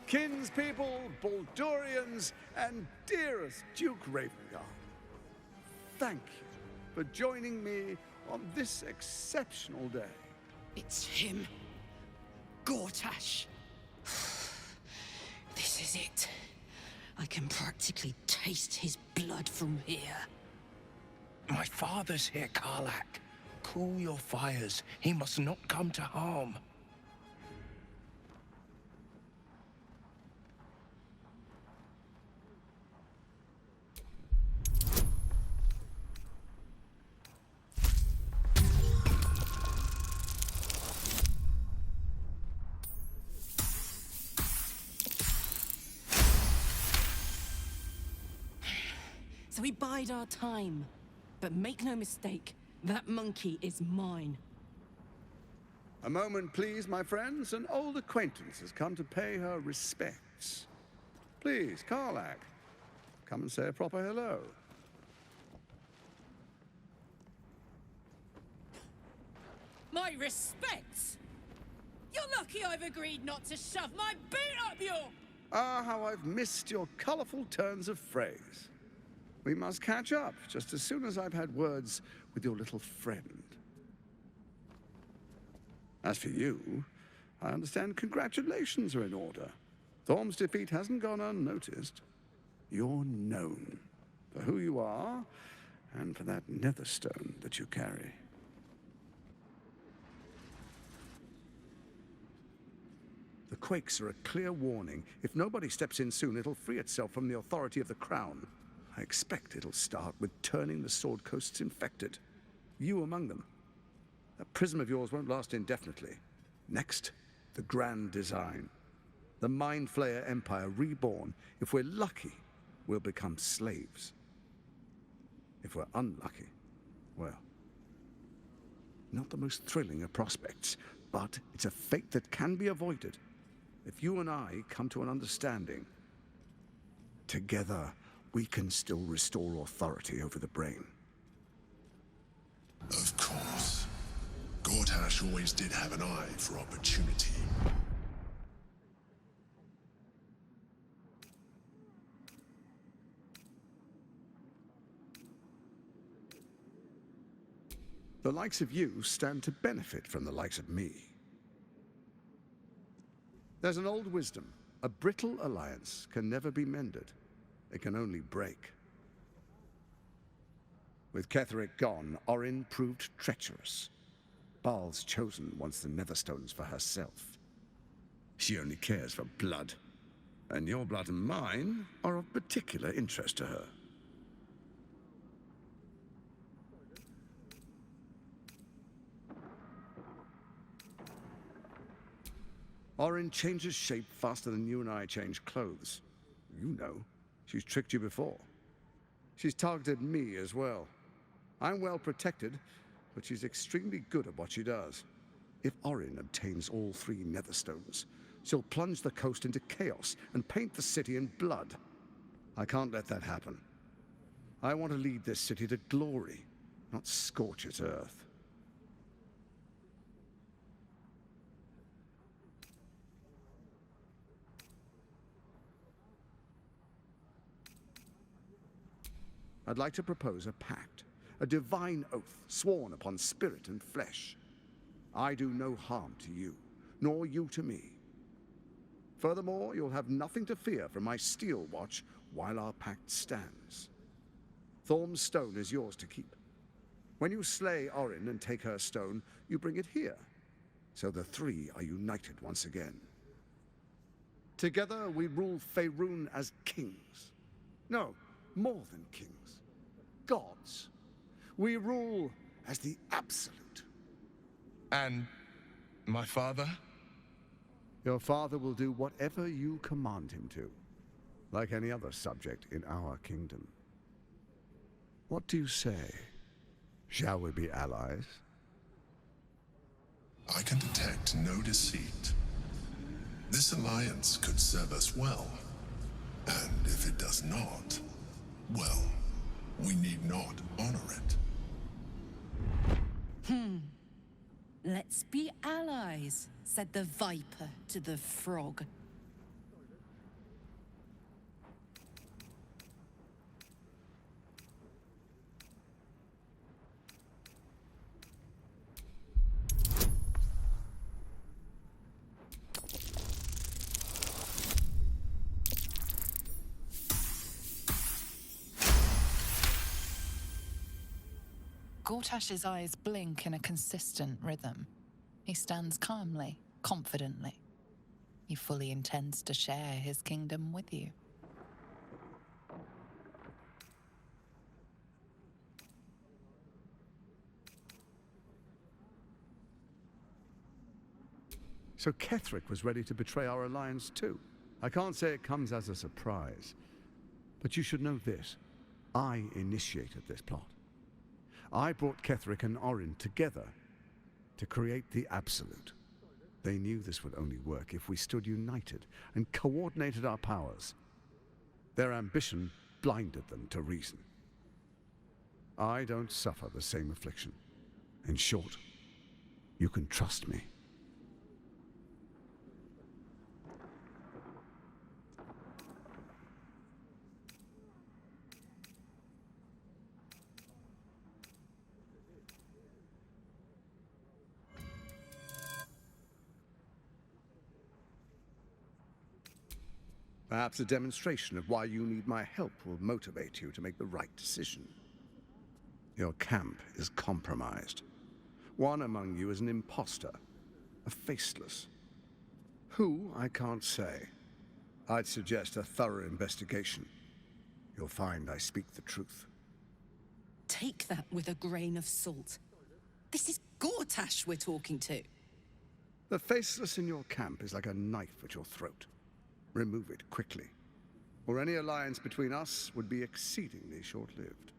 kinspeople, Baldurians, and dearest Duke Ravengard. Thank you for joining me on this exceptional day. It's him. Gortash. This is it. I can practically taste his blood from here. My father's here, Karlach. Cool your fires. He must not come to harm. So we bide our time. But make no mistake, that monkey is mine. A moment, please, my friends. An old acquaintance has come to pay her respects. Please, Karlach, come and say a proper hello. My respects? You're lucky I've agreed not to shove my boot up your... Ah, how I've missed your colorful turns of phrase. We must catch up just as soon as I've had words with your little friend. As for you, I understand congratulations are in order. Thorm's defeat hasn't gone unnoticed. You're known for who you are and for that netherstone that you carry. The quakes are a clear warning. If nobody steps in soon, it'll free itself from the authority of the crown. I expect it'll start with turning the Sword Coasts infected. You among them. That prism of yours won't last indefinitely. Next, the grand design. The Mind Flayer Empire reborn. If we're lucky, we'll become slaves. If we're unlucky, well, not the most thrilling of prospects, but it's a fate that can be avoided. If you and I come to an understanding, together, we can still restore authority over the brain. Of course. Gortash always did have an eye for opportunity. The likes of you stand to benefit from the likes of me. There's an old wisdom. A brittle alliance can never be mended. It can only break. With Ketheric gone, Orin proved treacherous. Baal's chosen wants the Netherstones for herself. She only cares for blood. And your blood and mine are of particular interest to her. Orin changes shape faster than you and I change clothes. You know. She's tricked you before. She's targeted me as well. I'm well protected, but she's extremely good at what she does. If Orin obtains all 3 Netherstones, she'll plunge the coast into chaos and paint the city in blood. I can't let that happen. I want to lead this city to glory, not scorch its earth. I'd like to propose a pact, a divine oath sworn upon spirit and flesh. I do no harm to you, nor you to me. Furthermore, you'll have nothing to fear from my steel watch while our pact stands. Thorm's stone is yours to keep. When you slay Orin and take her stone, you bring it here, so the 3 are united once again. Together we rule Faerun as kings. No, more than kings. Gods. We rule as the absolute. And my father? Your father will do whatever you command him to, like any other subject in our kingdom. What do you say? Shall we be allies? I can detect no deceit. This alliance could serve us well. And if it does not, well, we need not honor it. Let's be allies, said the viper to the frog. Gortash's eyes blink in a consistent rhythm. He stands calmly, confidently. He fully intends to share his kingdom with you. So Ketherick was ready to betray our alliance too. I can't say it comes as a surprise, but you should know this. I initiated this plot. I brought Ketherick and Orin together to create the Absolute. They knew this would only work if we stood united and coordinated our powers. Their ambition blinded them to reason. I don't suffer the same affliction. In short, you can trust me. Perhaps a demonstration of why you need my help will motivate you to make the right decision. Your camp is compromised. One among you is an imposter, a faceless. Who, I can't say. I'd suggest a thorough investigation. You'll find I speak the truth. Take that with a grain of salt. This is Gortash we're talking to. The faceless in your camp is like a knife at your throat. Remove it quickly, or any alliance between us would be exceedingly short-lived.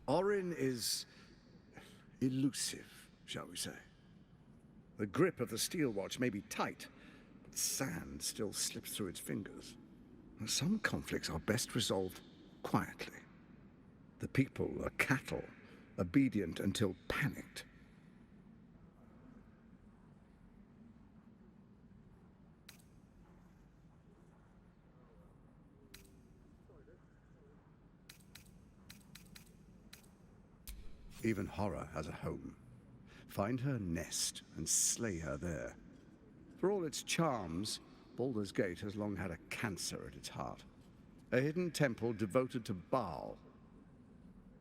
Orin is elusive, shall we say. The grip of the steel watch may be tight, but sand still slips through its fingers. And some conflicts are best resolved quietly. The people are cattle, obedient until panicked. Even horror has a home. Find her nest and slay her there. For all its charms, Baldur's Gate has long had a cancer at its heart. A hidden temple devoted to Baal.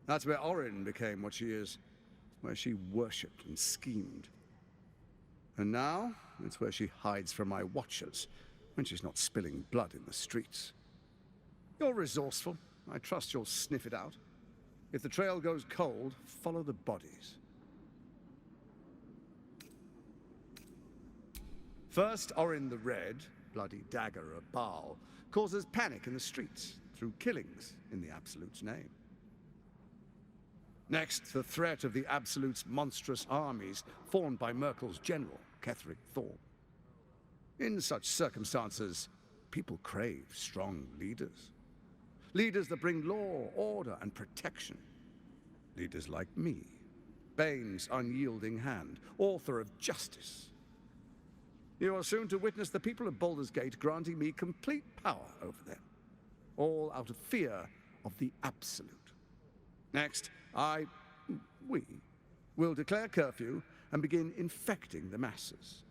That's where Orin became what she is, where she worshipped and schemed. And now, it's where she hides from my watchers, when she's not spilling blood in the streets. You're resourceful. I trust you'll sniff it out. If the trail goes cold, follow the bodies. First, Orin the Red, bloody dagger of Baal, causes panic in the streets through killings in the Absolute's name. Next, the threat of the Absolute's monstrous armies formed by Merkel's general, Ketherick Thorn. In such circumstances, people crave strong leaders. Leaders that bring law, order, and protection. Leaders like me, Bane's unyielding hand, author of justice. You are soon to witness the people of Baldur's Gate granting me complete power over them, all out of fear of the Absolute. Next, we will declare curfew and begin infecting the masses.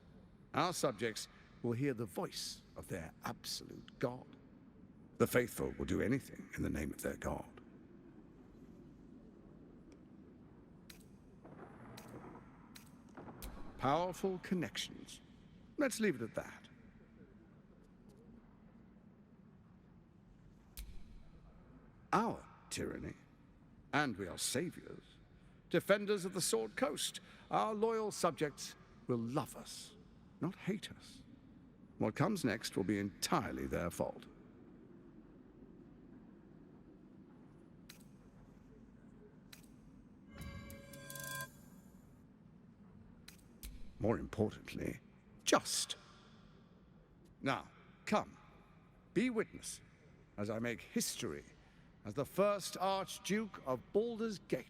Our subjects will hear the voice of their absolute God. The faithful will do anything in the name of their God. Powerful connections. Let's leave it at that. Our tyranny, and we are saviors, defenders of the Sword Coast. Our loyal subjects will love us, not hate us. What comes next will be entirely their fault. More importantly, just. Now, come, be witness as I make history as the first Archduke of Baldur's Gate.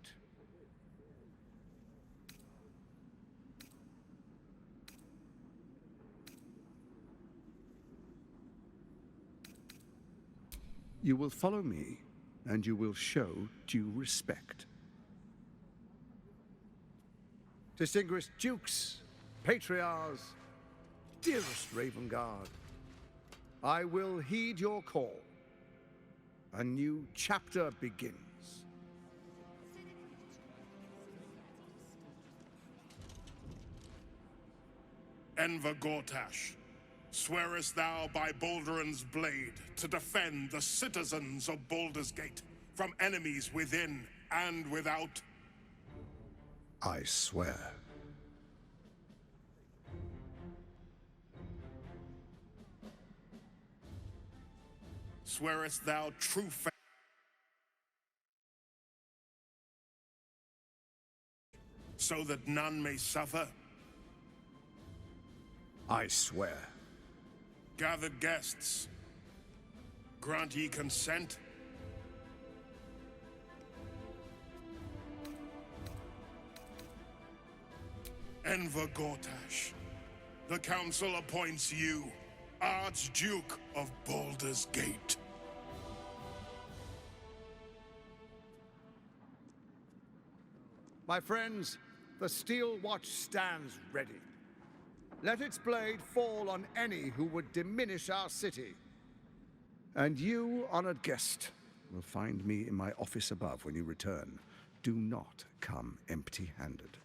You will follow me and you will show due respect. Distinguished dukes, patriarchs, dearest Ravengard, I will heed your call. A new chapter begins. Enver Gortash, swearest thou by Balduran's blade to defend the citizens of Baldur's Gate from enemies within and without? I swear. Swearest thou true faith so that none may suffer? I swear. Gathered guests, grant ye consent? Enver Gortash, the Council appoints you Archduke of Baldur's Gate. My friends, the Steel Watch stands ready. Let its blade fall on any who would diminish our city. And you, honored guest, will find me in my office above when you return. Do not come empty-handed.